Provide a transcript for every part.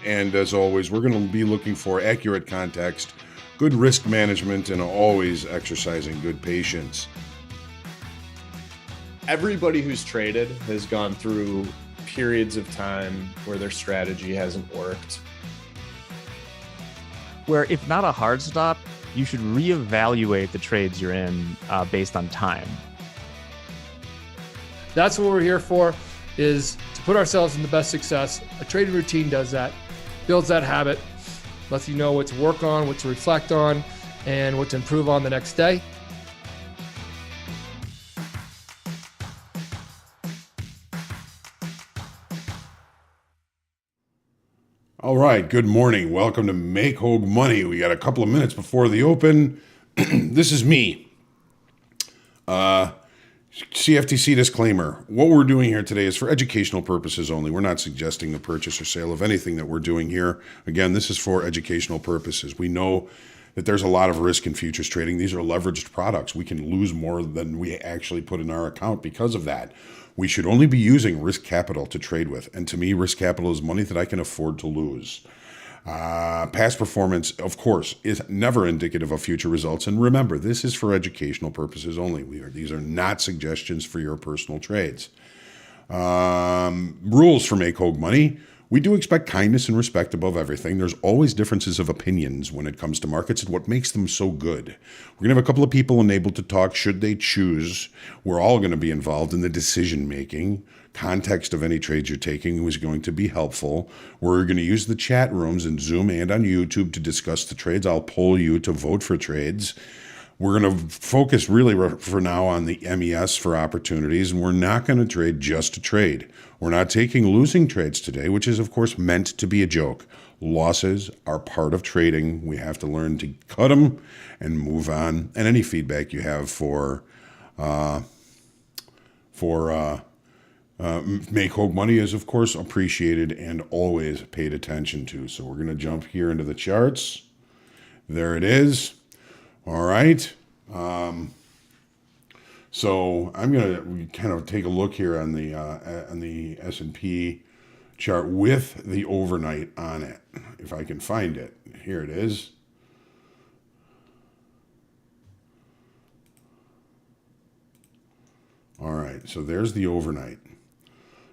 And as always, we're going to be looking for accurate context, good risk management, and always exercising good patience. Everybody who's traded has gone through periods of time where their strategy hasn't worked. Where if not a hard stop, you should reevaluate the trades you're in based on time. That's what we're here for, is to put ourselves in the best success. A trading routine does that, builds that habit, lets you know what to work on, what to reflect on, and what to improve on the next day. All right, good morning. Welcome to Make HOAG Money. We got a couple of minutes before the open. This is me. CFTC disclaimer. What we're doing here today is for educational purposes only. We're not suggesting the purchase or sale of anything that we're doing here. Again, this is for educational purposes. We know that there's a lot of risk in futures trading. These are leveraged products. We can lose more than we actually put in our account because of that. We should only be using risk capital to trade with. And to me, risk capital is money that I can afford to lose. Past performance, of course, is never indicative of future results. And remember, this is for educational purposes only. These are not suggestions for your personal trades. Rules for Make HOAG Money. We do expect kindness and respect above everything. There's always differences of opinions when it comes to markets and what makes them so good. We're going to have a couple of people enabled to talk should they choose. We're all going to be involved in the decision making. Context of any trades you're taking is going to be helpful. We're going to use the chat rooms in Zoom and on YouTube to discuss the trades. I'll poll you to vote for trades. We're going to focus really for now on the MES for opportunities, and we're not going to trade just to trade. We're not taking losing trades today, which is, of course, meant to be a joke. Losses are part of trading. We have to learn to cut them and move on. And any feedback you have for Make HOAG Money is, of course, appreciated and always paid attention to. So we're going to jump here into the charts. There it is. All right. So I'm going to kind of take a look here on the S&P chart with the overnight on it, if I can find it. Here it is. All right. So there's the overnight.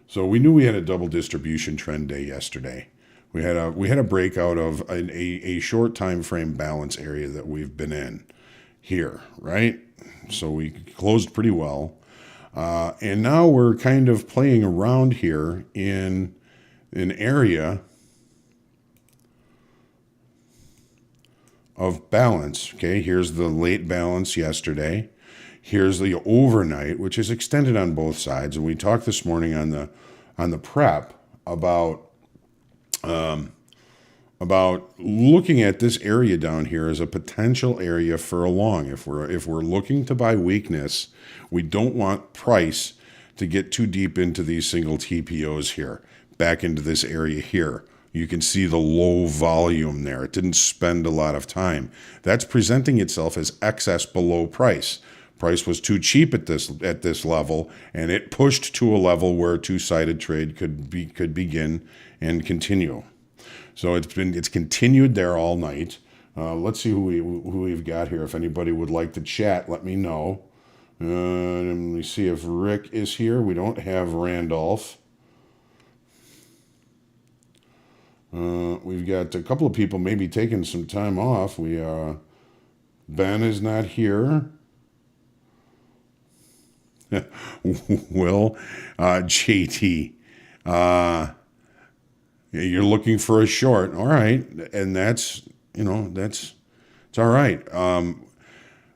So we knew we had a double distribution trend day yesterday. We had a breakout of a short time frame balance area that we've been in here, right? So we closed pretty well. And now we're kind of playing around here in an area of balance. Okay, here's the late balance yesterday. Here's the overnight, which is extended on both sides. And we talked this morning on the prep about looking at this area down here as a potential area for a long. If we're looking to buy weakness, we don't want price to get too deep into these single TPOs here, back into this area here. You can see the low volume there. It didn't spend a lot of time. That's presenting itself as excess below price. Price was too cheap at this level, and it pushed to a level where two-sided trade could begin and continue. So it's continued there all night. Let's see who we've got here. If anybody would like to chat, let me know. Let me see if Rick is here. We don't have Randolph. We've got a couple of people maybe taking some time off. Ben is not here. Will, JT, you're looking for a short. All right. And it's all right.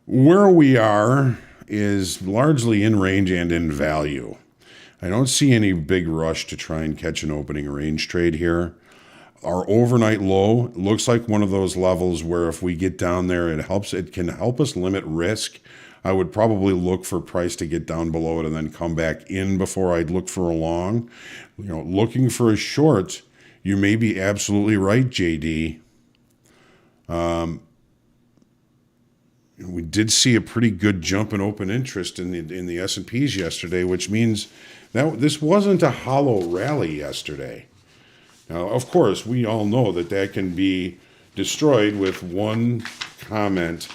Where we are is largely in range and in value. I don't see any big rush to try and catch an opening range trade here. Our overnight low looks like one of those levels where if we get down there, it can help us limit risk. I would probably look for price to get down below it and then come back in before I'd look for a long. Looking for a short, you may be absolutely right, JD. We did see a pretty good jump in open interest in the S&Ps yesterday, which means that this wasn't a hollow rally yesterday. Now, of course, we all know that that can be destroyed with one comment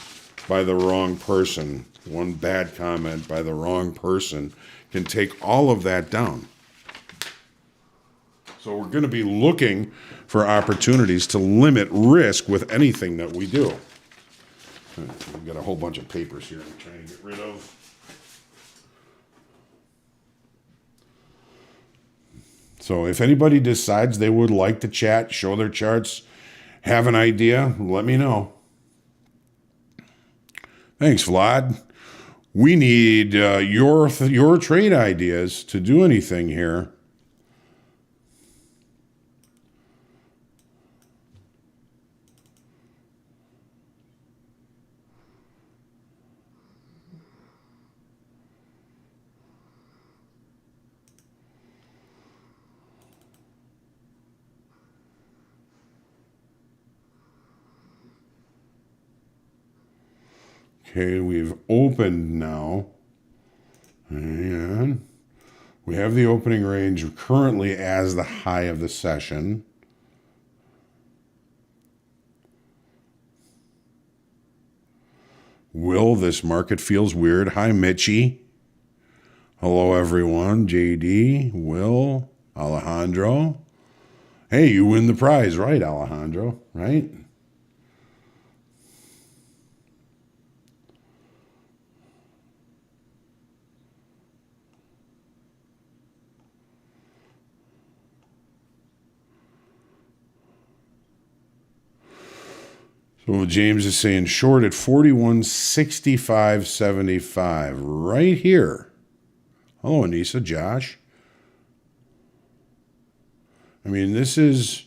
by the wrong person. One bad comment by the wrong person can take all of that down. So we're going to be looking for opportunities to limit risk with anything that we do. We've got a whole bunch of papers here I'm trying to get rid of. So if anybody decides they would like to chat, show their charts, have an idea, let me know. Thanks, Vlad. We need your trade ideas to do anything here. Okay, we've opened now. And we have the opening range currently as the high of the session. Will, this market feels weird. Hi, Mitchie. Hello, everyone. JD, Will, Alejandro. Hey, you win the prize, right, Alejandro? Right? So James is saying short at 41.65.75 right here. Hello, Anissa, Josh. I mean, this is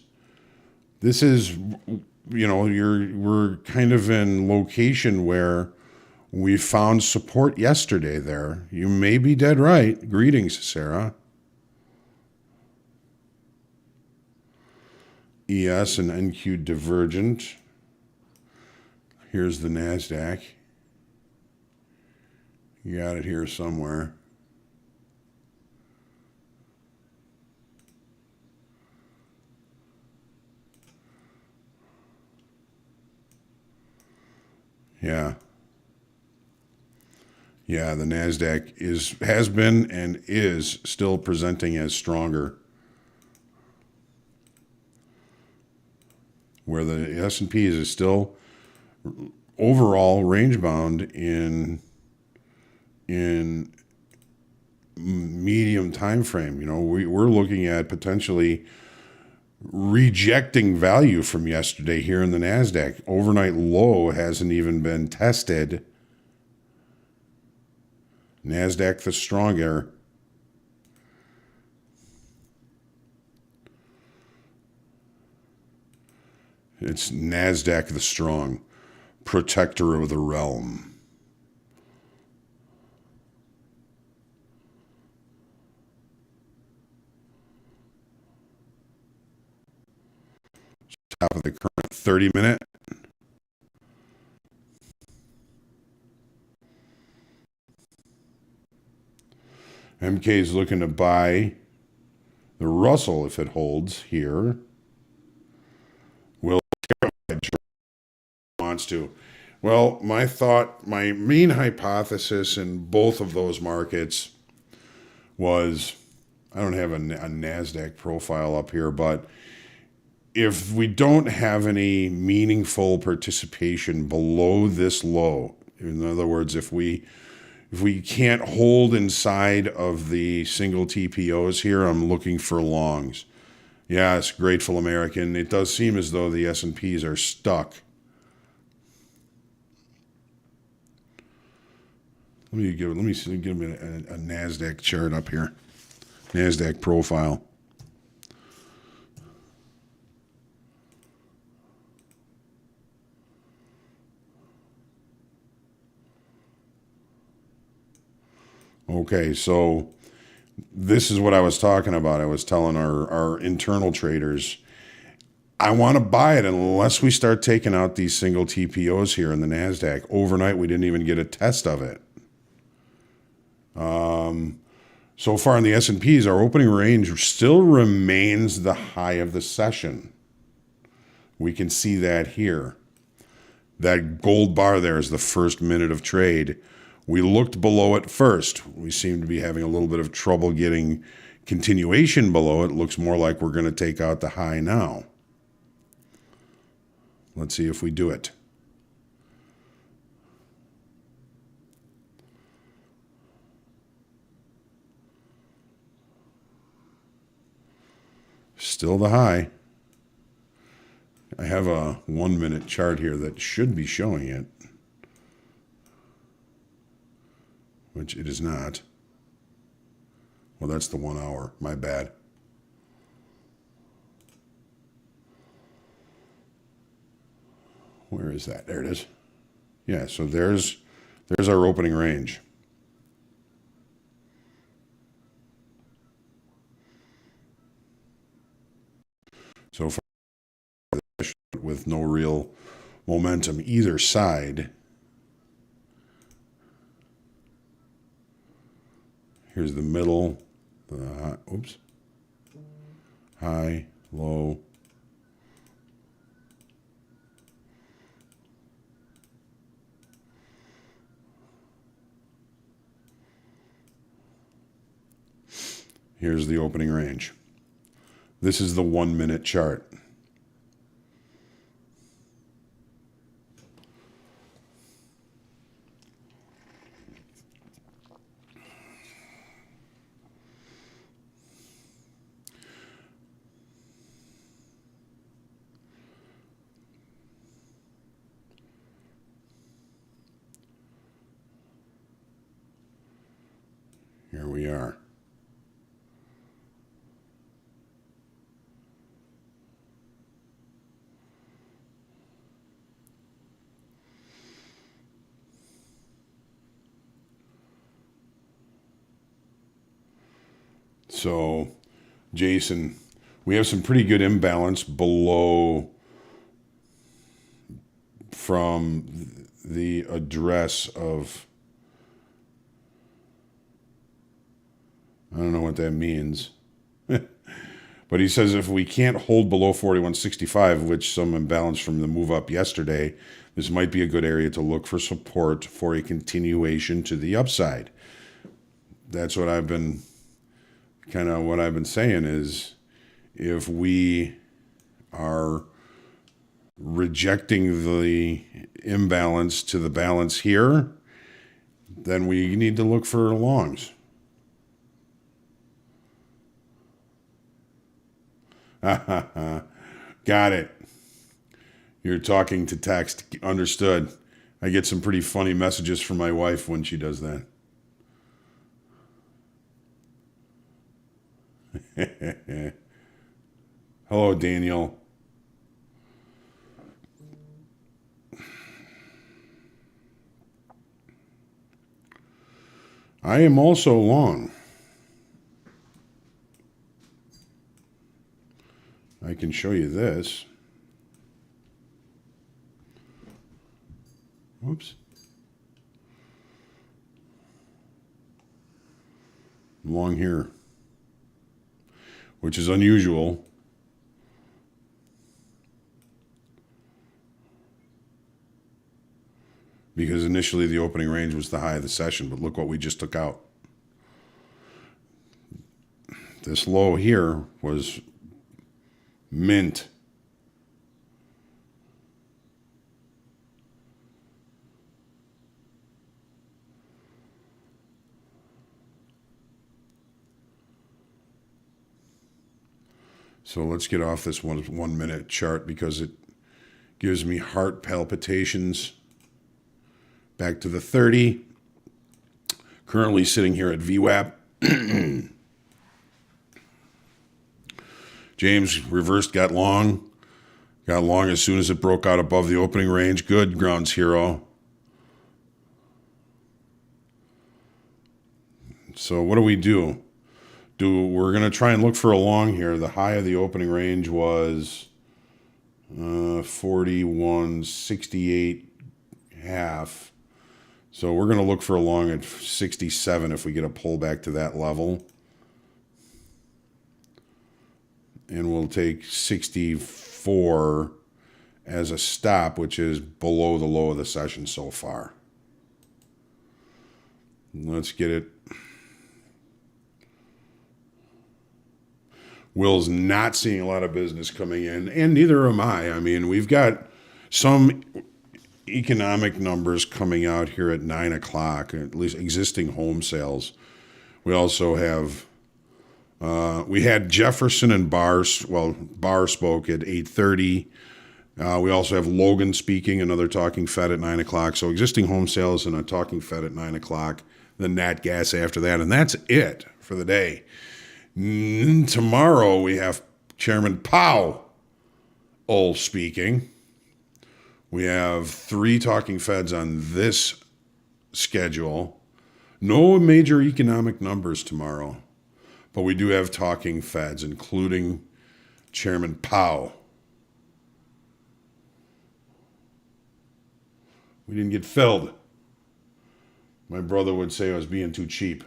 we're kind of in location where we found support yesterday there. You may be dead right. Greetings, Sarah. ES and NQ divergent. Here's the NASDAQ. You got it here somewhere. Yeah. Yeah, the NASDAQ has been and is still presenting as stronger. Where the S&P is still overall range bound in medium time frame. You know, we're looking at potentially rejecting value from yesterday here in the NASDAQ. Overnight low hasn't even been tested. NASDAQ the stronger. It's NASDAQ the strong, protector of the realm. Top of the current 30-minute. MK is looking to buy the Russell if it holds here. Will wants to. Well, my main hypothesis in both of those markets was, I don't have a NASDAQ profile up here, but if we don't have any meaningful participation below this low, in other words, if we can't hold inside of the single TPOs here, I'm looking for longs. Yes, Grateful American. It does seem as though the S&Ps are stuck. Let me give me a NASDAQ chart up here. NASDAQ profile. Okay, so this is what I was talking about. I was telling our internal traders, I want to buy it unless we start taking out these single TPOs here in the NASDAQ. Overnight, we didn't even get a test of it. So far in the S&Ps, our opening range still remains the high of the session. We can see that here. That gold bar there is the first minute of trade. We looked below it first. We seem to be having a little bit of trouble getting continuation below it. It looks more like we're going to take out the high now. Let's see if we do it. Still the high. I have a 1 minute chart here that should be showing it, which it is not. Well, that's the 1 hour. My bad. Where is that? There it is. Yeah, so there's our opening range. So far, with no real momentum either side. Here's the middle. Oops. High, low. Here's the opening range. This is the 1 minute chart. Here we are. So, Jason, we have some pretty good imbalance below from the address of, I don't know what that means. But he says if we can't hold below 41.65, which some imbalance from the move up yesterday, this might be a good area to look for support for a continuation to the upside. That's what I've been saying is if we are rejecting the imbalance to the balance here, then we need to look for longs. Got it. You're talking to text. Understood. I get some pretty funny messages from my wife when she does that. Hello, Daniel. I am also long. I can show you this. Whoops. I'm long here, which is unusual. Because initially the opening range was the high of the session, but look what we just took out. This low here was mint. So let's get off this 1 minute chart because it gives me heart palpitations. Back to the 30. Currently sitting here at VWAP. James reversed, got long. Got long as soon as it broke out above the opening range. Good, Grounds Hero. So what do we do? We're going to try and look for a long here. The high of the opening range was 41.68 half. So we're going to look for a long at 67 if we get a pullback to that level. And we'll take 64 as a stop, which is below the low of the session so far. Let's get it. Will's not seeing a lot of business coming in, and neither am I. I mean, we've got some economic numbers coming out here at 9 o'clock, at least existing home sales. We also have, we had Jefferson and Barr spoke at 8:30. We also have Logan speaking, another talking Fed at 9 o'clock. So existing home sales and a talking Fed at 9 o'clock, then nat gas after that. And that's it for the day. Tomorrow we have Chairman Powell speaking. We have 3 talking Feds on this schedule. No major economic numbers tomorrow, but we do have talking Feds, including Chairman Powell. We didn't get filled. My brother would say I was being too cheap.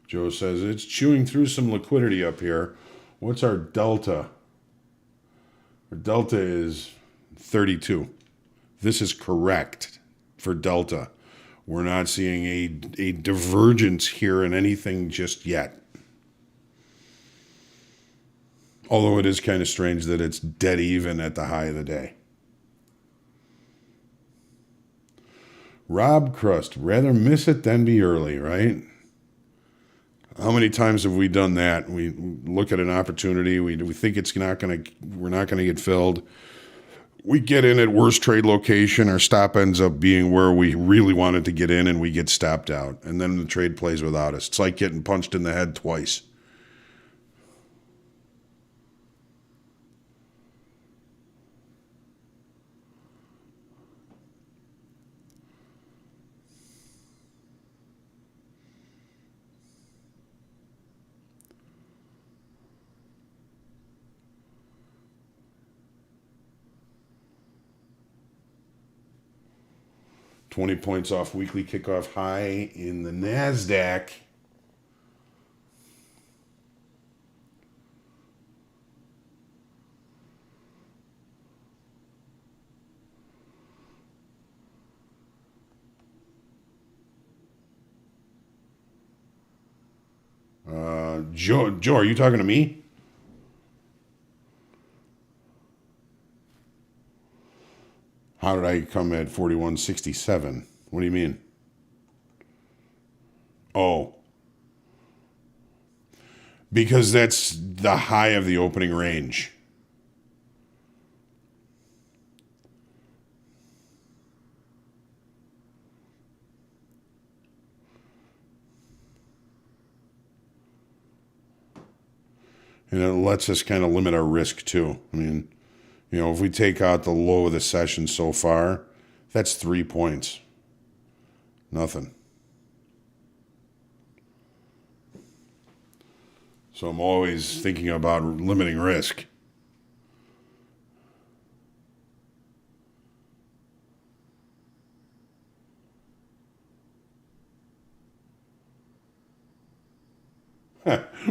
Joe says, it's chewing through some liquidity up here. What's our delta? Our delta is 32. This is correct for delta. We're not seeing a divergence here in anything just yet. Although it is kind of strange that it's dead even at the high of the day. Rob Crust, rather miss it than be early, right? How many times have we done that? We look at an opportunity, we think we're not gonna get filled. We get in at worst trade location, our stop ends up being where we really wanted to get in and we get stopped out. And then the trade plays without us. It's like getting punched in the head twice. $20 points off weekly kickoff high in the NASDAQ. Joe, are you talking to me? How did I come at 41.67? What do you mean? Oh. Because that's the high of the opening range. And it lets us kind of limit our risk too. I mean, you know, if we take out the low of the session so far, that's 3 points. Nothing. So I'm always thinking about limiting risk.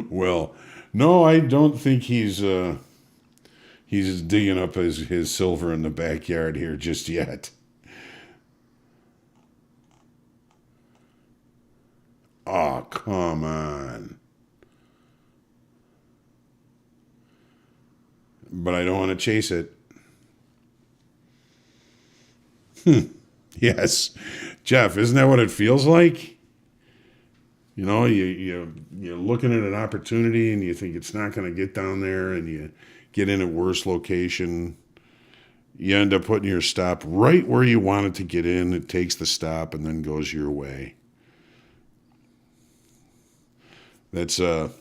Well, no, I don't think he's digging up his silver in the backyard here just yet. Oh, come on. But I don't want to chase it. Yes. Jeff, isn't that what it feels like? You know, you're looking at an opportunity and you think it's not going to get down there and you get in at worst location. You end up putting your stop right where you want it to get in. It takes the stop and then goes your way. That's a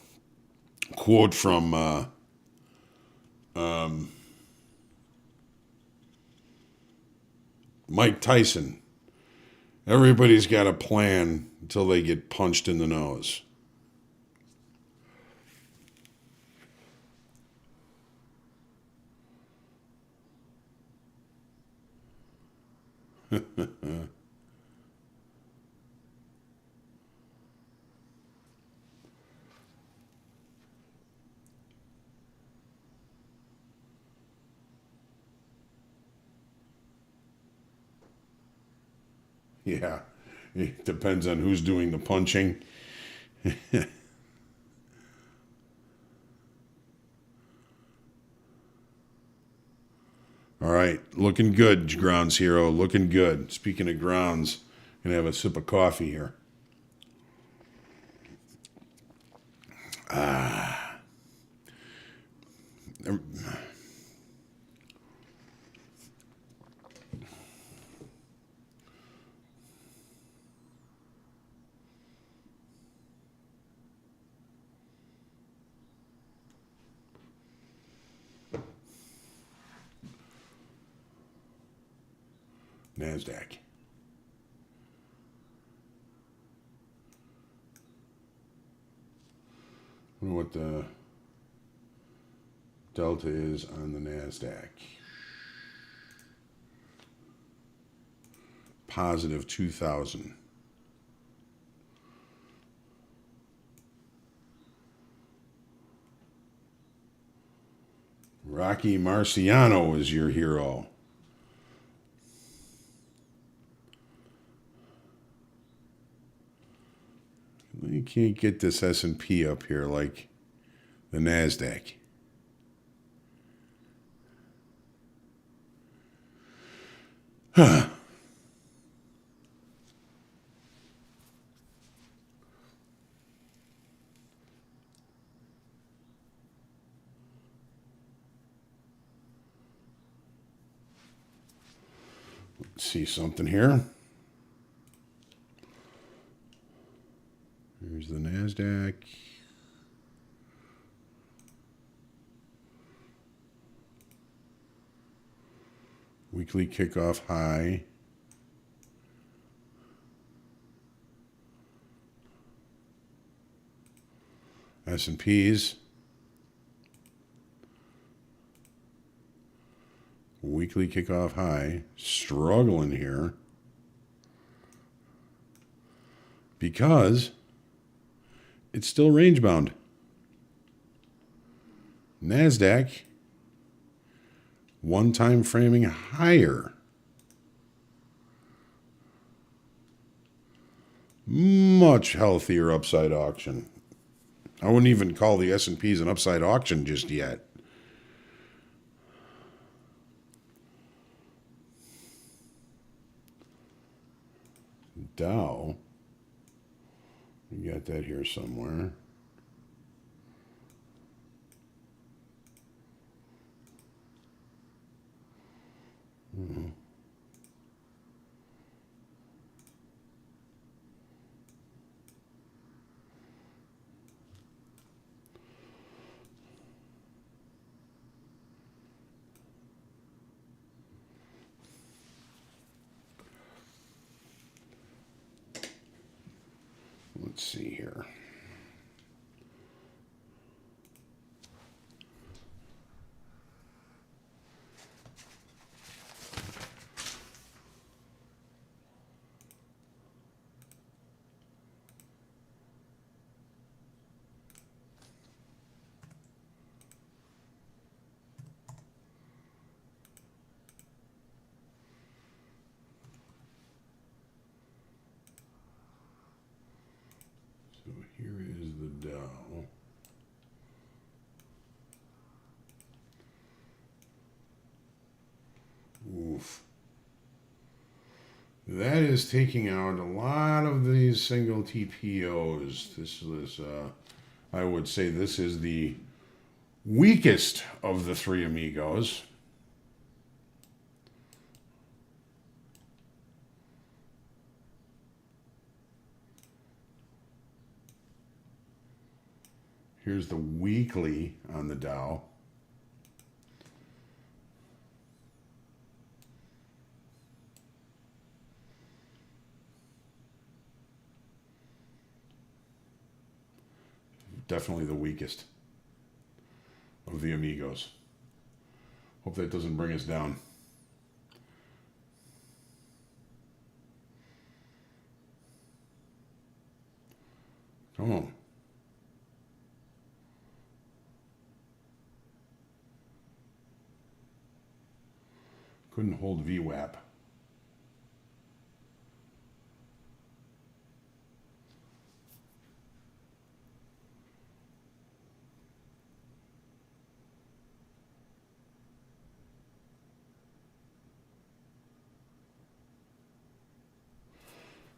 quote from Mike Tyson. Everybody's got a plan until they get punched in the nose. Yeah, it depends on who's doing the punching. All right, looking good, Grounds Hero. Looking good. Speaking of grounds, gonna have a sip of coffee here. NASDAQ. I wonder what the delta is on the NASDAQ. Positive 2,000. Rocky Marciano is your hero. You can't get this S&P up here like the NASDAQ. Let's see something here. Here's the NASDAQ. Weekly kickoff high. S&Ps. Weekly kickoff high. Struggling here. Because it's still range bound. NASDAQ, one time framing higher. Much healthier upside auction. I wouldn't even call the S&Ps an upside auction just yet. Dow. We got that here somewhere. Let's see here. So here is the Dow. Oof. That is taking out a lot of these single TPOs. This is, I would say this is the weakest of the three amigos. Here's the weekly on the Dow. Definitely the weakest of the amigos. Hope that doesn't bring us down. Oh. Couldn't hold VWAP.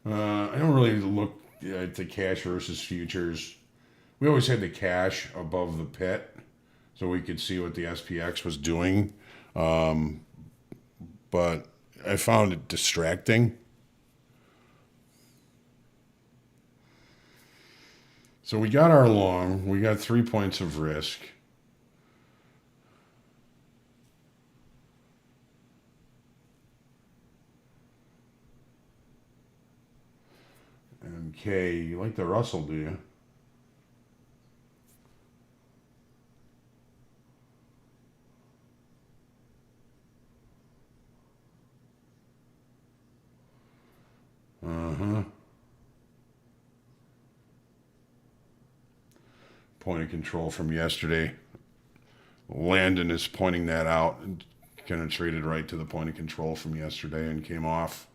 I don't really look at the cash versus futures. We always had the cash above the pit so we could see what the SPX was doing. But I found it distracting. So we got our long. We got 3 points of risk. Okay, you like the Russell, do you? Uh-huh. Point of control from yesterday. Landon is pointing that out and kind of traded right to the point of control from yesterday and came off.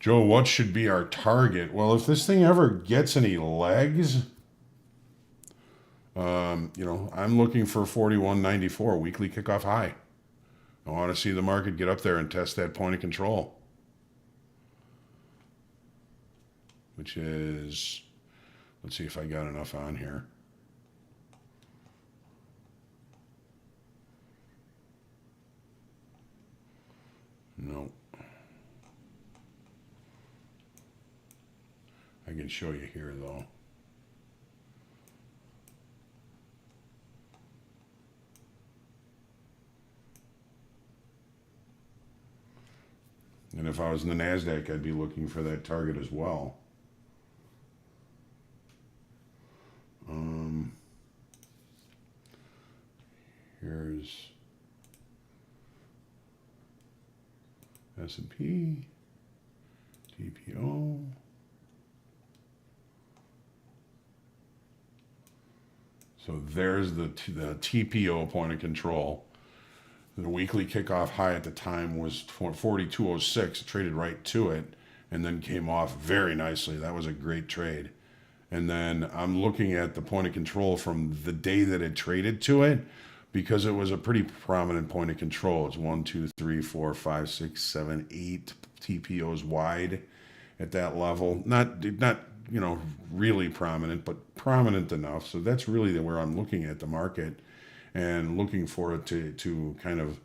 Joe, what should be our target? Well, if this thing ever gets any legs, I'm looking for 41.94, weekly kickoff high. I want to see the market get up there and test that point of control, which is, let's see if I got enough on here. No. I can show you here, though. And if I was in the NASDAQ, I'd be looking for that target as well. Here's S&P, TPO. So there's the TPO point of control. The weekly kickoff high at the time was 42.06. It traded right to it and then came off very nicely. That was a great trade. And then I'm looking at the point of control from the day that it traded to it, because it was a pretty prominent point of control. It's 1, 2, 3, 4, 5, 6, 7, 8 TPOs wide at that level. Not really prominent, but prominent enough. So that's really where I'm looking at the market and looking for it to kind of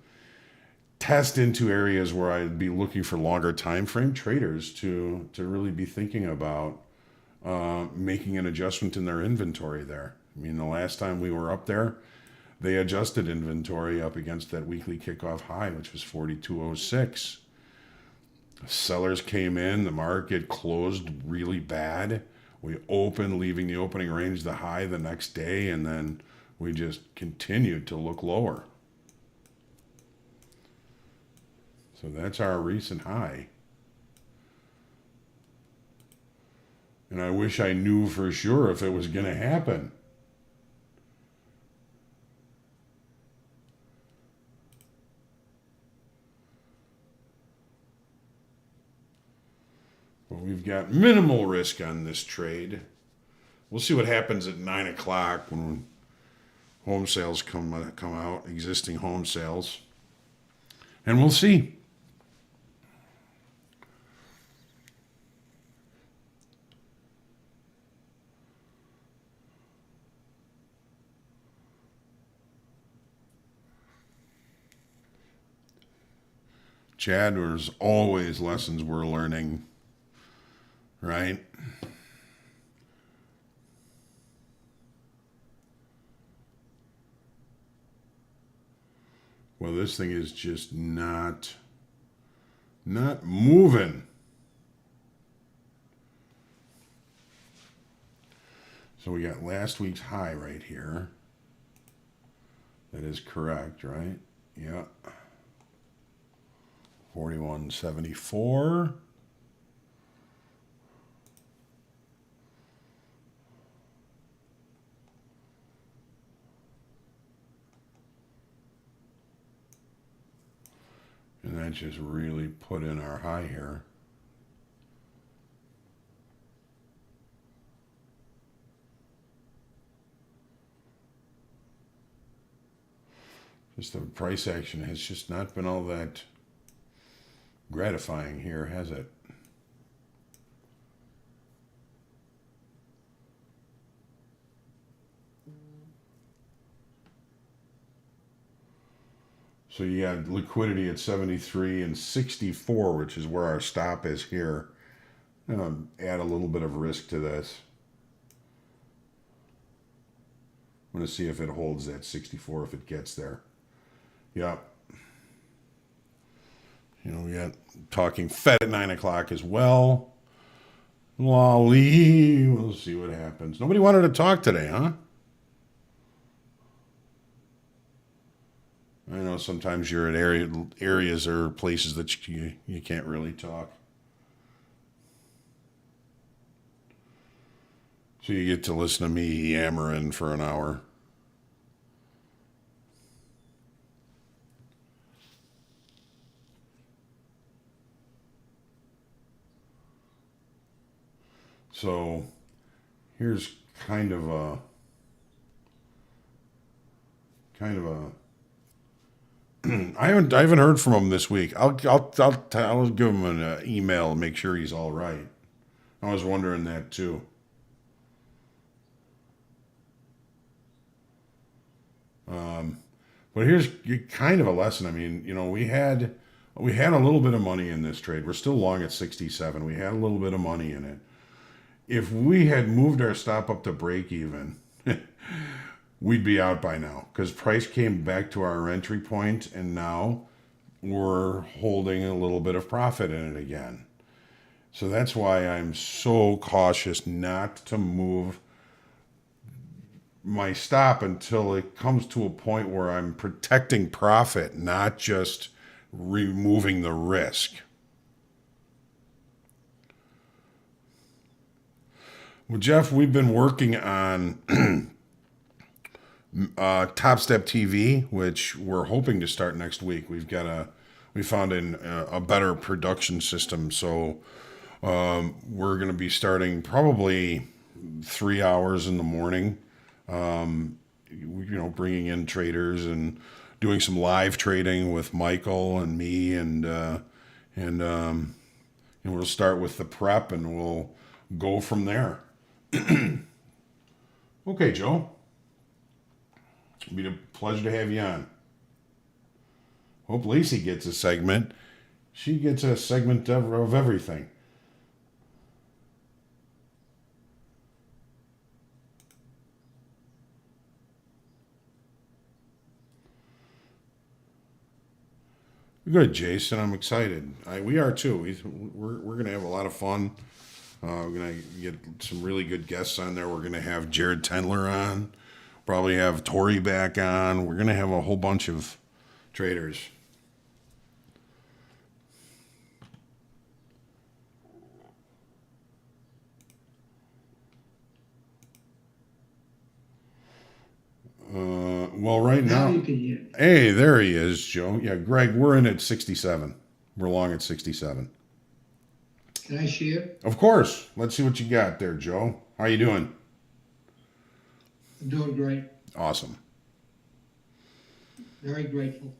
test into areas where I'd be looking for longer time frame traders to really be thinking about making an adjustment in their inventory there. I mean, the last time we were up there, they adjusted inventory up against that weekly kickoff high, which was 42.06. Sellers came in, the market closed really bad. We opened, leaving the opening range the high the next day, and then we just continued to look lower. So that's our recent high. And I wish I knew for sure if it was going to happen. But we've got minimal risk on this trade. We'll see what happens at 9 o'clock when home sales come out, existing home sales. And we'll see. Chad, there's always lessons we're learning, right? Well, this thing is just not moving. So we got last week's high right here. That is correct, right? Yeah. 41.74. And that just really put in our high here. Just the price action has just not been all that gratifying here, has it? So you got liquidity at 73 and 64, which is where our stop is here. I'm going to add a little bit of risk to this. I'm going to see if it holds that 64, if it gets there. Yep. You know, we got talking Fed at 9 o'clock as well. Lolly. We'll see what happens. Nobody wanted to talk today, huh? I know sometimes you're at areas or places that you can't really talk. So you get to listen to me yammering for an hour. So here's kind of a I haven't heard from him this week. I'll give him an email and make sure he's all right. I was wondering that too. But here's kind of a lesson. I mean, you know, we had a little bit of money in this trade. We're still long at 67. We had a little bit of money in it. If we had moved our stop up to break even, we'd be out by now because price came back to our entry point and now we're holding a little bit of profit in it again. So that's why I'm so cautious not to move my stop until it comes to a point where I'm protecting profit, not just removing the risk. Well, Jeff, we've been working on Top Step TV, which we're hoping to start next week. We found a better production system, so we're going to be starting probably 3 hours in the morning. Bringing in traders and doing some live trading with Michael and me, and we'll start with the prep and we'll go from there. Okay, Joe. It'll be a pleasure to have you on. Hope Lacey gets a segment. She gets a segment of everything. Good, Jason. I'm excited. We are too. We're going to have a lot of fun. We're going to get some really good guests on there. We're going to have Jared Tendler on. Probably have Tori back on. We're going to have a whole bunch of traders. Well, right now, you can hear. Hey, there he is, Joe. Yeah, Greg, we're in at 67. We're long at 67. Can I share? Of course. Let's see what you got there, Joe. How you doing? I'm doing great. Awesome. Very grateful.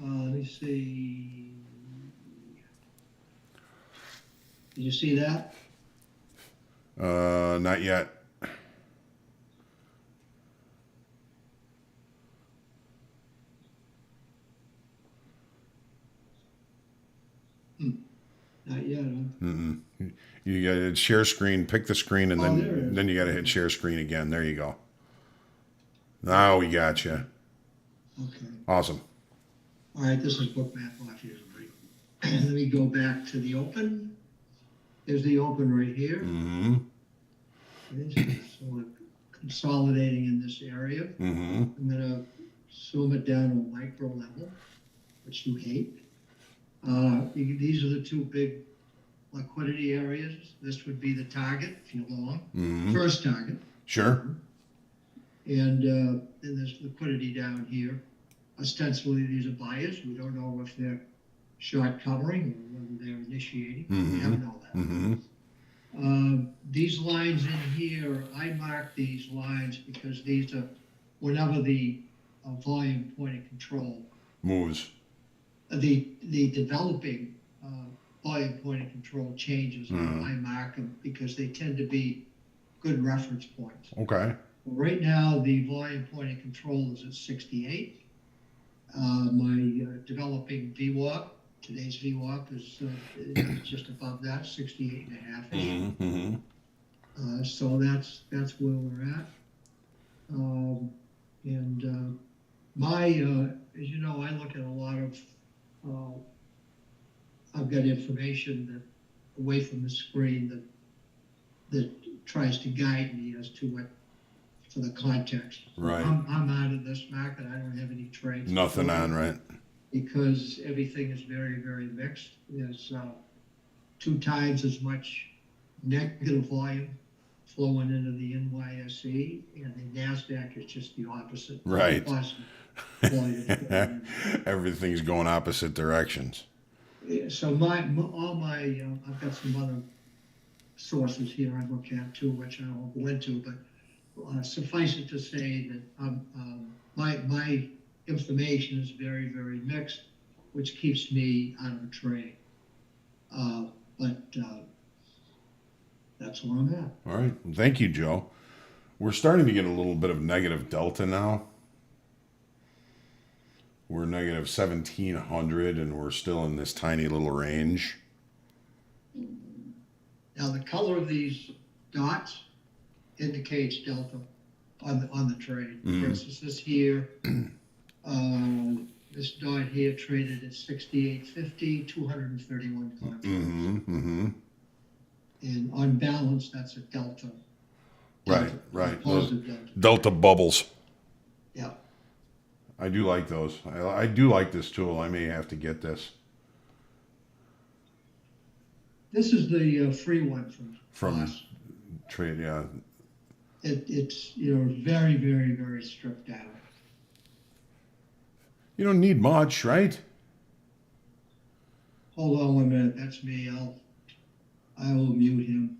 Let me see. Did you see that? Not yet. Not yet, huh? Mm-mm. You got to share screen, pick the screen, and there it is. then you got to hit share screen again. There you go. Now we got you. Okay. Awesome. All right, this is book map off usually. Let me go back to the open. There's the open right here. Mm-hmm. So we're consolidating in this area. Mm-hmm. I'm going to zoom it down to a micro level, which you hate. These are the two big liquidity areas. This would be the target if you're long, first target. Sure. And then there's liquidity down here. Ostensibly, these are buyers. We don't know if they're short covering or whether they're initiating. We don't know that. These lines in here, I mark these lines because these are whenever the volume point of control, Moves. the developing volume point of control changes. I mark them because they tend to be good reference points. Okay. Right now, the volume point of control is at 68. My developing VWAP, today's VWAP is just above that, 68 and a half-ish. So that's where we're at. As you know, I look at a lot of, I've got information that away from the screen that tries to guide me as to what, for the context. Right. I'm out of this market. I don't have any trades. Nothing on, right? Because everything is very, very mixed. There's 2 times as much negative volume flowing into the NYSE, and the NASDAQ is just the opposite. Right. Positive volume. Everything's going opposite directions. So I've got some other sources here I look at too, which I won't go into, but suffice it to say that my information is very, very mixed, which keeps me out of a trade. But that's where I'm at. All right. Thank you, Joe. We're starting to get a little bit of negative delta now. We're negative 1,700, and we're still in this tiny little range. Now, the color of these dots indicates delta on the trade. For instance, this here, this dot here traded at 68.50, 231 contracts. And on balance, that's a delta. Right. Positive Those delta. delta bubbles. Yeah. I do like those. I do like this tool. I may have to get this. This is the free one from us. Trade, yeah. It's very, very, very stripped down. You don't need much, right? Hold on 1 minute. That's me. I will mute him.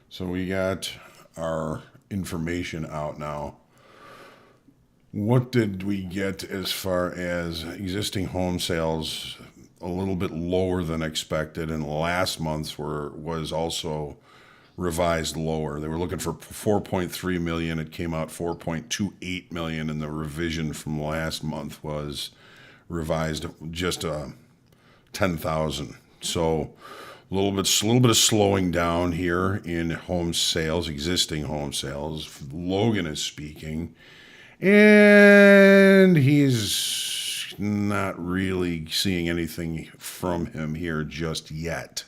So we got our information out now. What did we get as far as existing home sales? A little bit lower than expected, and last month's was also revised lower. They were looking for 4.3 million. It came out 4.28 million, and the revision from last month was revised just 10,000. So a little bit of slowing down here in home sales, existing home sales. Logan is speaking, and he's not really seeing anything from him here just yet.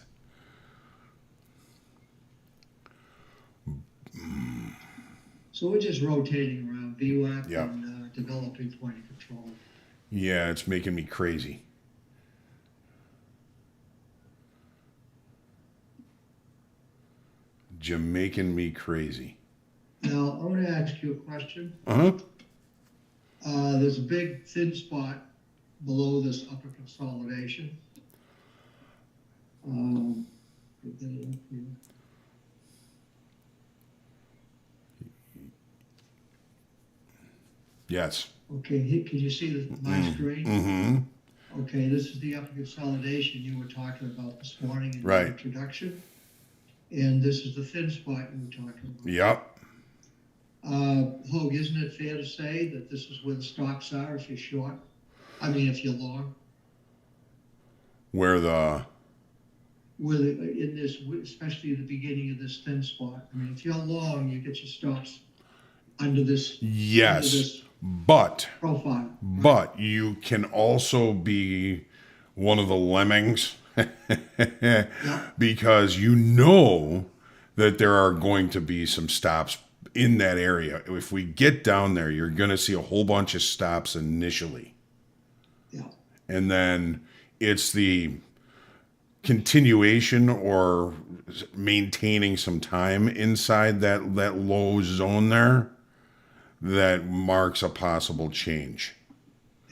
So we're just rotating around VWAP Yeah. and developing point of control. Yeah, it's making me crazy. Jamaican me crazy. Now, I want to ask you a question. Uh-huh. There's a big thin spot below this upper consolidation. Get that up here. Yes. Okay, can you see my screen? Mm-hmm. Okay, this is the upper consolidation you were talking about this morning in Right. the introduction. And this is the thin spot you were talking about. Yep. Hoag, isn't it fair to say that this is where the stops are if you're short? I mean, if you're long? Where the In this, especially the beginning of this thin spot. I mean, if you're long, you get your stops under this, yes, under this but profile. but you can also be one of the lemmings because you know that there are going to be some stops in that area. If we get down there, you're going to see a whole bunch of stops initially. Yeah. And then it's the continuation or maintaining some time inside that low zone there that marks a possible change.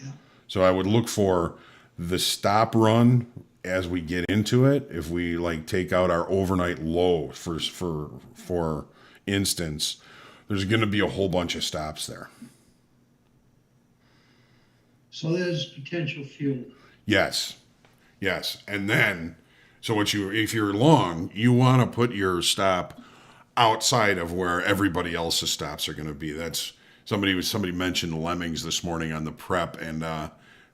Yeah. So I would look for the stop run as we get into it. If we like take out our overnight low for instance, there's going to be a whole bunch of stops there. So there's potential fuel. Yes. And then, so if you're long, you want to put your stop outside of where everybody else's stops are going to be. That's somebody mentioned lemmings this morning on the prep, and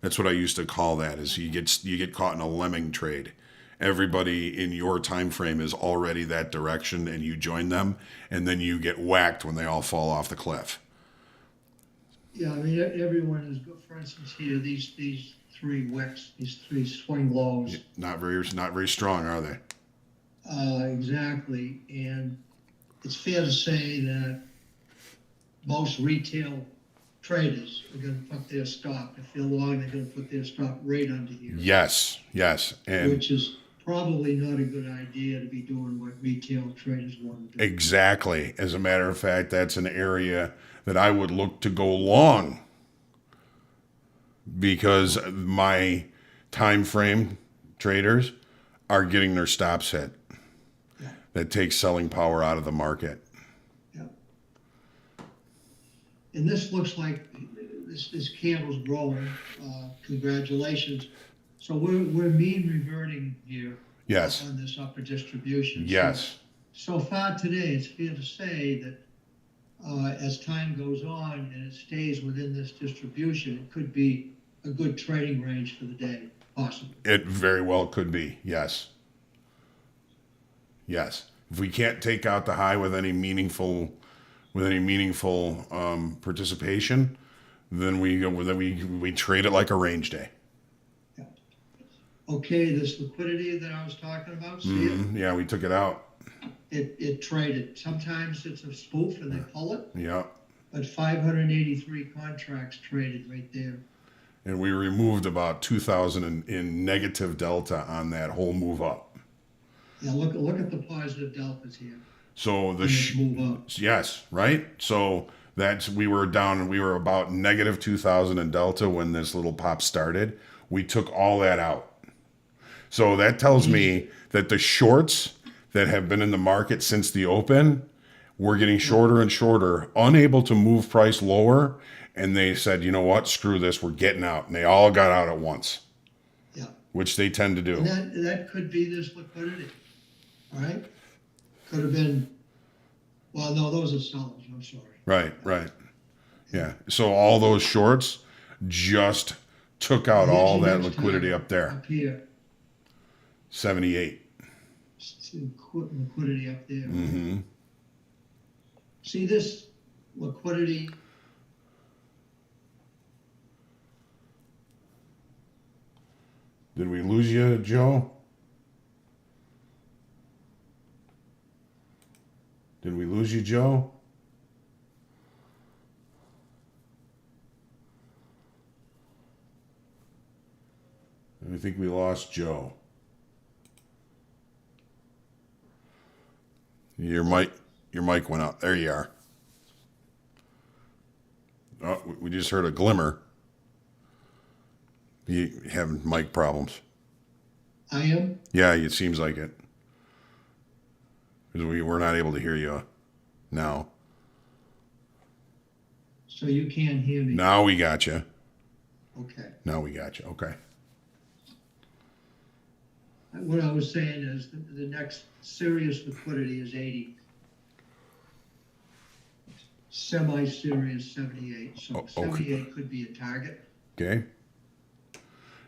that's what I used to call that. Is you get caught in a lemming trade. Everybody in your time frame is already that direction, and you join them, and then you get whacked when they all fall off the cliff. Yeah, I mean, everyone is good. For instance, here, these three wicks, these three swing lows. Not very strong, are they? Exactly. And it's fair to say that most retail traders are going to put their stop. If they're long, they're going to put their stop right under here. Yes. And which is probably not a good idea to be doing what retail traders want to do. exactly. As a matter of fact, that's an area that I would look to go long, because my time frame traders are getting their stops hit. Yeah. That takes selling power out of the market. Yeah. And this looks like this candle's growing. Congratulations. So we're mean reverting here. Yes. On this upper distribution. Yes. So far today, it's fair to say that as time goes on and it stays within this distribution, it could be a good trading range for the day, possibly. It very well could be. Yes. If we can't take out the high with any meaningful participation, then we trade it like a range day. Yeah. Okay, this liquidity that I was talking about, see it? Yeah, we took it out. It traded. Sometimes it's a spoof and they pull it, Yeah. but 583 contracts traded right there. And we removed about 2,000 in negative delta on that whole move up. Yeah, look at the positive deltas here. So Move up. yes, right? So we were about negative 2,000 in delta when this little pop started. We took all that out. So that tells me that the shorts that have been in the market since the open, we're getting shorter and shorter, unable to move price lower. And they said, you know what, screw this, we're getting out. And they all got out at once. Yeah. Which they tend to do. And that could be this liquidity. All right? Could have been, well, no, those are sellers, I'm sorry. Right. Yeah. So all those shorts just took out Here's all your that next liquidity time up there. Up here. 78. Liquidity up there. Mm-hmm. See this liquidity? Did we lose you, Joe? Did we lose you, Joe? I think we lost Joe. Your mic went out. There you are. Oh, we just heard a glimmer. You having mic problems? I am? Yeah, it seems like it. 'Cause we're not able to hear you now. So you can't hear me? Now we got you. Okay. Okay. What I was saying is the next serious liquidity is 80. Semi-serious 78. So Okay. 78 could be a target. Okay.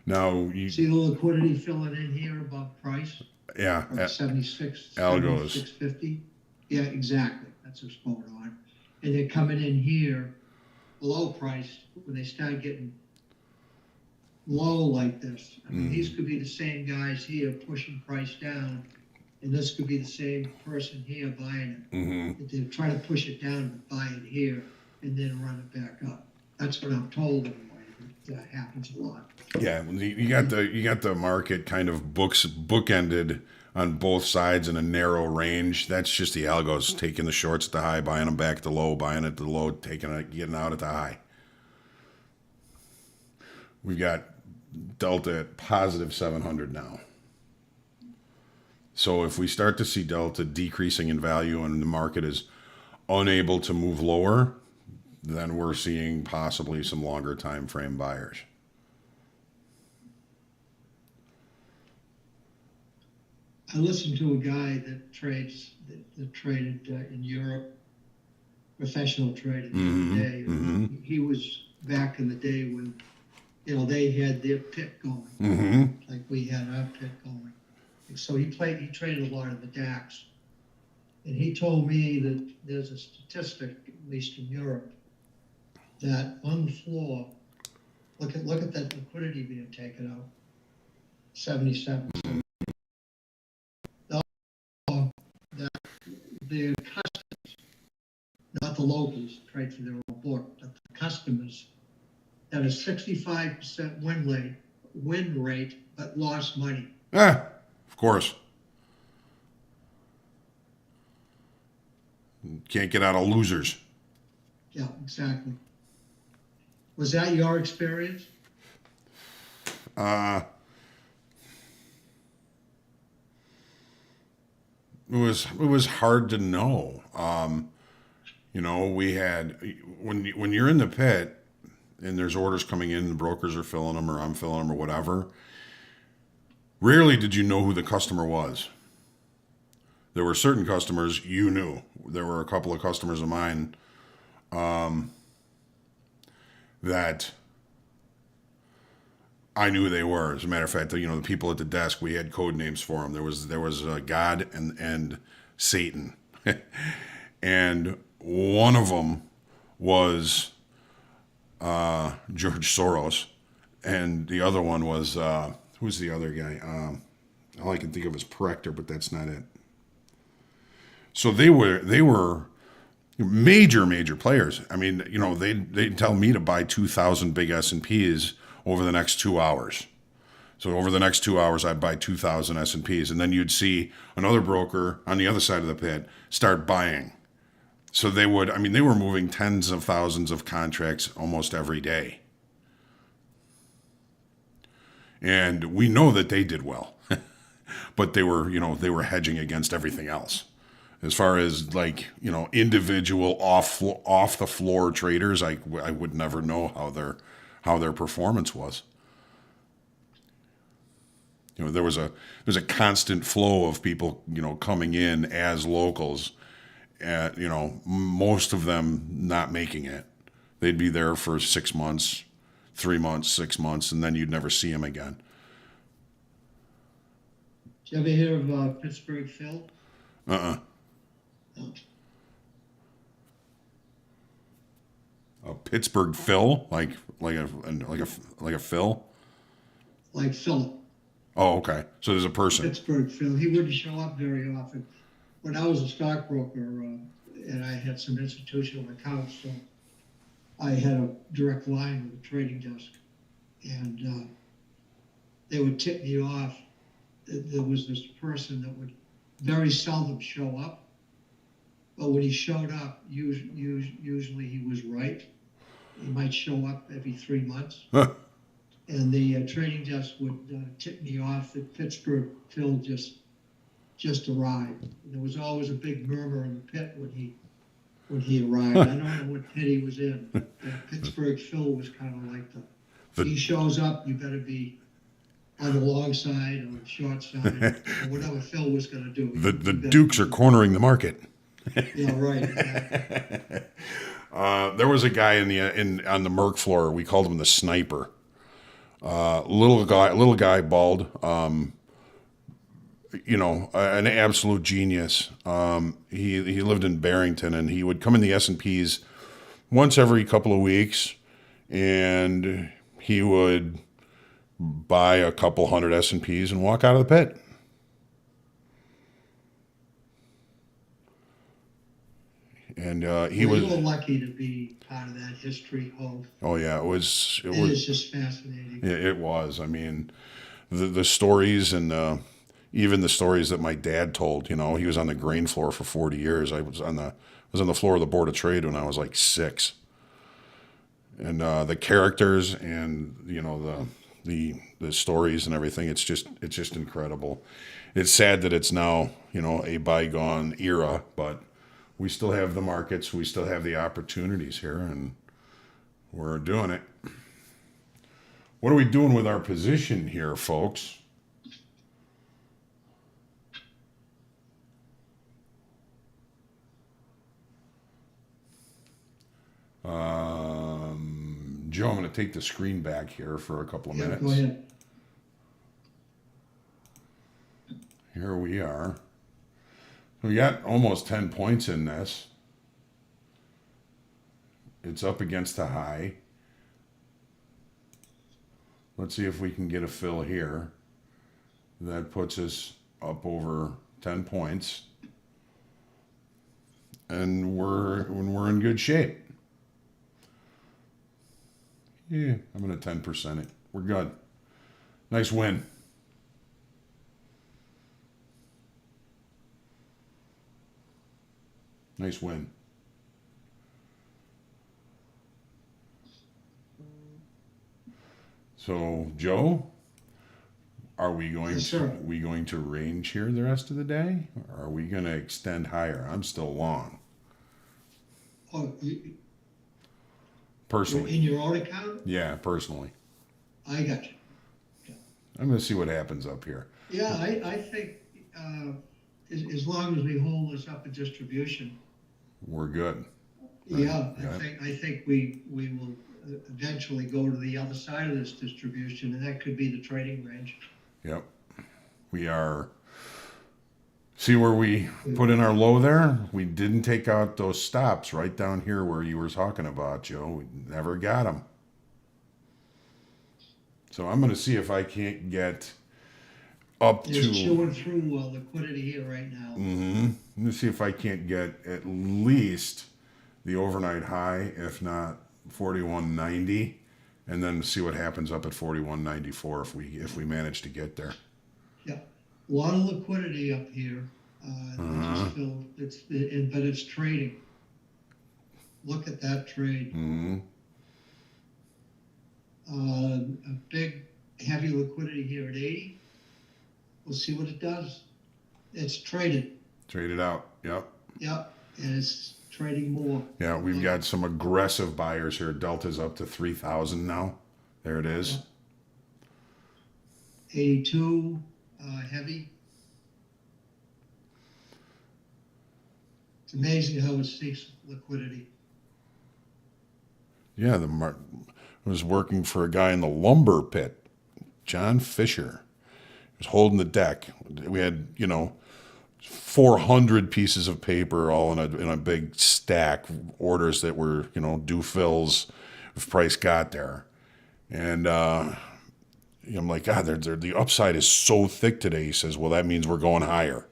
Now you See the liquidity filling in here above price? yeah. Or 76, Algos. 76.50? Yeah, exactly. That's what's going on. And they're coming in here below price when they start getting low like this. I mean, these could be the same guys here pushing price down And this could be the same person here buying it. Mm-hmm. They're trying to push it down, but buy it here and then run it back up. That's what I'm told anyway. That happens a lot. Yeah, you got the market kind of bookended on both sides in a narrow range. That's just the algos taking the shorts at the high, buying them back at the low, buying at the low, getting out at the high. We've got Delta at positive 700 now. So if we start to see Delta decreasing in value and the market is unable to move lower, then we're seeing possibly some longer time frame buyers. I listened to a guy that traded in Europe, professional trader the other day. Mm-hmm. He was back in the day when, they had their pit going, Mm-hmm. like we had our pit going. And so he traded a lot of the DAX. And he told me that there's a statistic, at least in Europe, that on the floor, look at that liquidity being taken out, 77%. That the customers, not the locals, trade for their own book, but the customers had a 65% win rate, but lost money. Of course. Can't get out of losers. Yeah, exactly. Was that your experience? It was hard to know. We had when you're in the pit and there's orders coming in, the brokers are filling them or I'm filling them or whatever. Rarely did you know who the customer was. There were certain customers you knew. There were a couple of customers of mine that I knew who they were. As a matter of fact, the people at the desk, we had code names for them. There was God and Satan, and one of them was George Soros, and the other one was who's the other guy? All I can think of is Parector, but that's not it. So they were major players. I mean, they'd tell me to buy 2,000 big S&Ps over the next 2 hours. So over the next 2 hours, I'd buy 2,000 S&Ps, and then you'd see another broker on the other side of the pit start buying. So they were moving tens of thousands of contracts almost every day. And we know that they did well, but they were hedging against everything else. As far as individual off the floor traders, I would never know how their performance was. There was a constant flow of people coming in as locals, at most of them not making it. They'd be there for 6 months, 3 months, 6 months, and then you'd never see them again. Did you ever hear of Pittsburgh Phil? No. A Pittsburgh Phil, like a Phil. Like Philip. Oh, okay. So there's a person. Pittsburgh Phil. He wouldn't show up very often. When I was a stockbroker, and I had some institutional accounts, so I had a direct line with the trading desk, and they would tip me off. There was this person that would very seldom show up, but when he showed up, usually he was right. He might show up every 3 months. Huh. And the trading desk would tip me off that Pittsburgh Phil just arrived. And there was always a big murmur in the pit when he arrived. I don't know what pit he was in. Pittsburgh Phil was kind of like he shows up, you better be on the long side or the short side, or whatever Phil was going to do. The Dukes are cornering the market. Yeah, right. Exactly. There was a guy on the Merc floor. We called him the Sniper. Little guy, bald. An absolute genius. He lived in Barrington, and he would come in the S&Ps once every couple of weeks, and he would buy a couple hundred S&Ps and walk out of the pit. And We were lucky to be part of that history, Hope. oh yeah, it It was, is just fascinating. it was. I mean, the stories and even the stories that my dad told. You know, he was on the grain floor for 40 years. I was on the floor of the Board of Trade when I was like 6. And the characters and the stories and everything, it's just incredible. It's sad that it's now a bygone era, but we still have the markets, we still have the opportunities here, and we're doing it. What are we doing with our position here, folks? Joe, I'm going to take the screen back here for a couple of Yeah, minutes. go ahead. Here we are. We got almost 10 points in this. It's up against the high. Let's see if we can get a fill here. That puts us up over 10 points. And we're in good shape. Yeah, I'm going to 10% it. We're good. Nice win. Nice win. So, Joe, are we going Yes, to sir. range here the rest of the day? Or are we going to extend higher? I'm still long. Oh, Personally. in your own account? Yeah, personally. I got you. I'm going to see what happens up here. Yeah, I think as long as we hold this up a distribution, We're good. yeah, Yeah. I think we will eventually go to the other side of this distribution, and that could be the trading range. Yep. We are. See where we put in our low there? We didn't take out those stops right down here where you were talking about, Joe. We never got them. So I'm going to see if I can't get up Just to. chewing through liquidity here right now. I'm going to see if I can't get at least the overnight high, if not 41.90, and then see what happens up at 41.94 if we manage to get there. Yeah, a lot of liquidity up here. But it's trading. Look at that trade. A big, heavy liquidity here at 80. We'll see what it does. It's traded. Trade it out. Yep. Yep, and it's trading more. Yeah, we've got some aggressive buyers here. Delta's up to 3,000 now. There it is. 82, heavy. It's amazing how it seeks liquidity. Yeah, I was working for a guy in the lumber pit, John Fisher. He was holding the deck. We had, 400 pieces of paper all in a big stack, orders that were, due fills if price got there. And I'm like, God, the upside is so thick today. He says, well, that means we're going higher.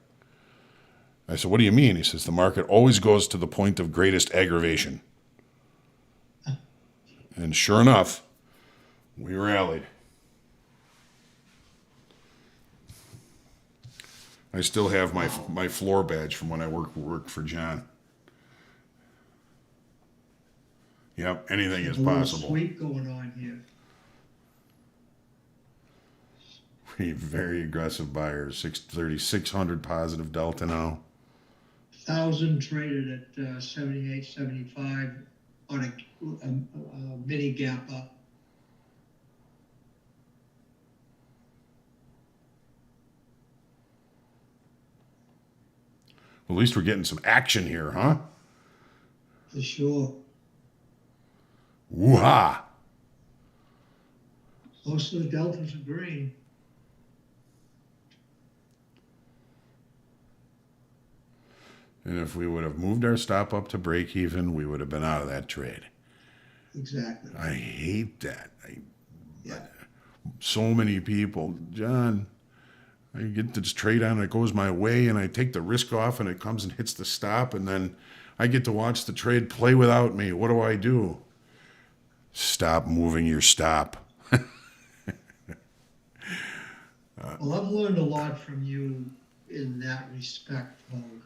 I said, what do you mean? He says, the market always goes to the point of greatest aggravation. And sure enough, we rallied. I still have my floor badge from when I worked for John. Yep, anything is There's a little possible. sweep going on here. Very aggressive buyers. 600 positive delta now. 1,000 traded at 78, 75 on a mini gap up. Well, at least we're getting some action here, huh? For sure. Woo-ha! Most of the deltas are green. And if we would have moved our stop up to break even, we would have been out of that trade. Exactly. I hate that. Yeah. So many people, John, I get this trade on, it goes my way, and I take the risk off, and it comes and hits the stop, and then I get to watch the trade play without me. What do I do? Stop moving your stop. Well, I've learned a lot from you in that respect, Hoag.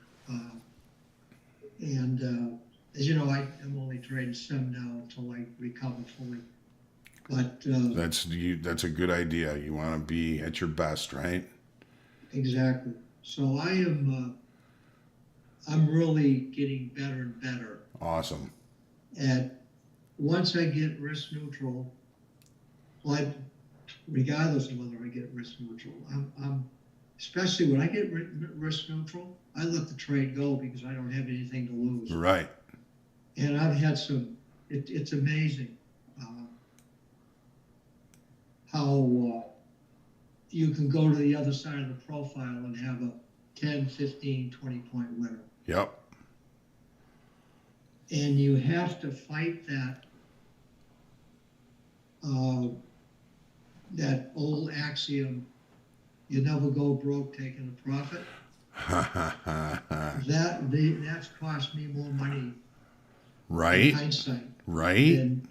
As you know, I'm only trading some now until I recover fully. But That's a good idea. You want to be at your best, right? exactly. So I'm really getting better and better Awesome. at once I get risk neutral, like regardless of whether I get risk neutral, I'm especially when I get risk neutral, I let the trade go because I don't have anything to lose. Right. And I've had it's amazing how you can go to the other side of the profile and have a 10, 15, 20 point winner. Yep. And you have to fight that old axiom, you never go broke taking a profit. That's cost me more money in Right. hindsight Right. than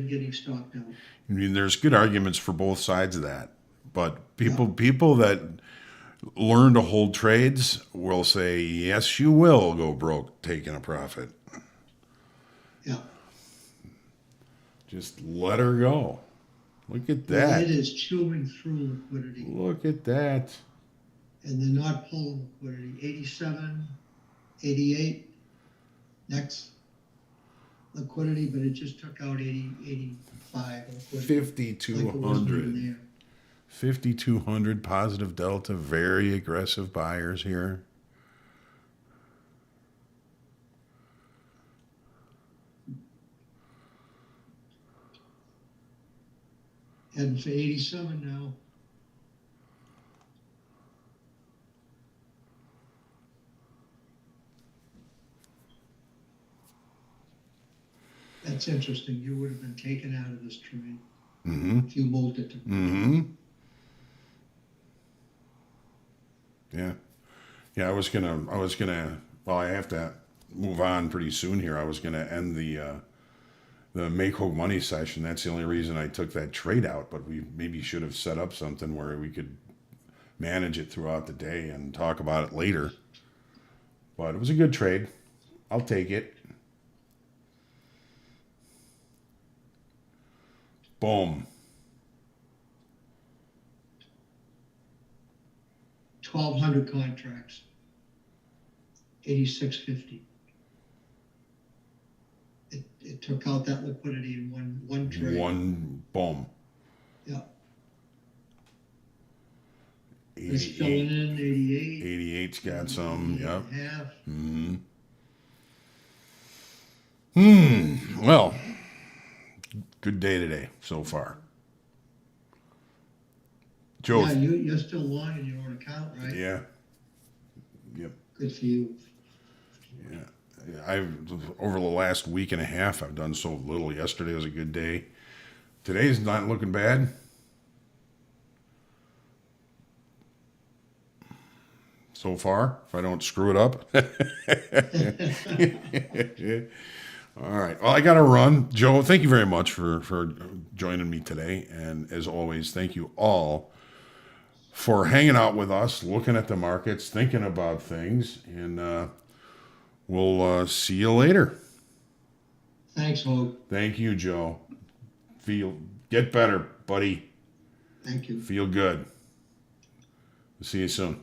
getting stopped out. I mean, there's good arguments for both sides of that, but people that learn to hold trades will say, yes, you will go broke taking a profit. Yeah. Just let her go. Look at Well, that. it is chewing through liquidity, Look at that. and they're not pulling liquidity. 87, 88, next liquidity, but it just took out 80, 85 liquidity. Like it wasn't 5,200. even there. 5,200 positive delta. Very aggressive buyers here. Heading for 87 now. That's interesting. You would have been taken out of this trade if you moved it to. Mm-hmm. Yeah. Yeah, I was gonna, well, I have to move on pretty soon here. I was gonna end the make HOAG money session. That's the only reason I took that trade out, but we maybe should have set up something where we could manage it throughout the day and talk about it later. But it was a good trade. I'll take it. Boom. 1,200 contracts. 86.50. It took out that liquidity in one trade. One boom. Yeah. It's filling in 88. 88's got some. Yep. Half. Well, good day today so far. Joe. Yeah, you're still long in your own account, right? Yeah. Yep. Good for you. Yeah. I've over the last week and a half, I've done so little. Yesterday was a good day. Today's not looking bad. So far, if I don't screw it up. All right. Well, I got to run. Joe, thank you very much for joining me today. And as always, thank you all for hanging out with us, looking at the markets, thinking about things. And we'll see you later. Thanks, Hoag. Thank you, Joe. Get better, buddy. Thank you. Feel good. See you soon.